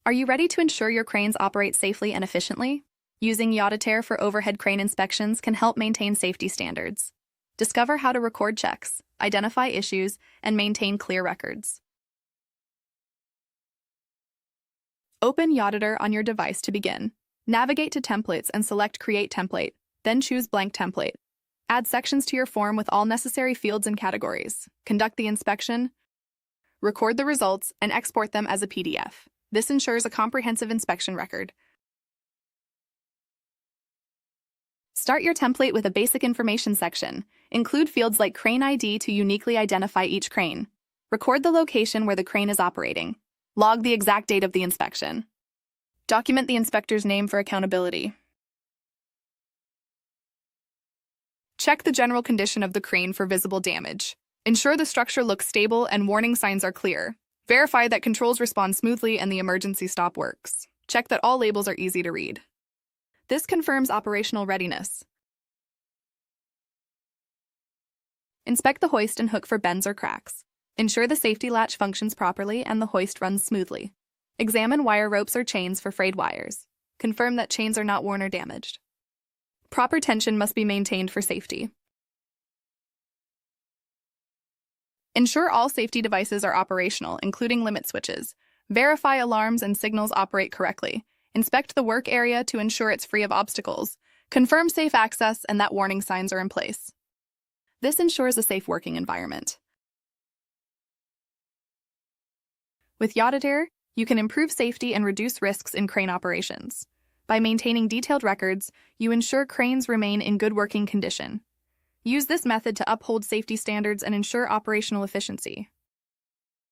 Are you ready to ensure your cranes operate safely and efficiently? Using eAuditor for overhead crane inspections can help maintain safety standards. Discover how to record checks, identify issues, and maintain clear records. Open eAuditor on your device to begin. Navigate to Templates and select Create Template, then choose Blank Template. Add sections to your form with all necessary fields and categories. Conduct the inspection, record the results, and export them as a PDF. This ensures a comprehensive inspection record. Start your template with a basic information section. Include fields like Crane ID to uniquely identify each crane. Record the location where the crane is operating. Log the exact date of the inspection. Document the inspector's name for accountability. Check the general condition of the crane for visible damage. Ensure the structure looks stable and warning signs are clear. Verify that controls respond smoothly and the emergency stop works. Check that all labels are easy to read. This confirms operational readiness. Inspect the hoist and hook for bends or cracks. Ensure the safety latch functions properly and the hoist runs smoothly. Examine wire ropes or chains for frayed wires. Confirm that chains are not worn or damaged. Proper tension must be maintained for safety. Ensure all safety devices are operational, including limit switches. Verify alarms and signals operate correctly. Inspect the work area to ensure it's free of obstacles. Confirm safe access and that warning signs are in place. This ensures a safe working environment. With eAuditor, you can improve safety and reduce risks in crane operations. By maintaining detailed records, you ensure cranes remain in good working condition. Use this method to uphold safety standards and ensure operational efficiency.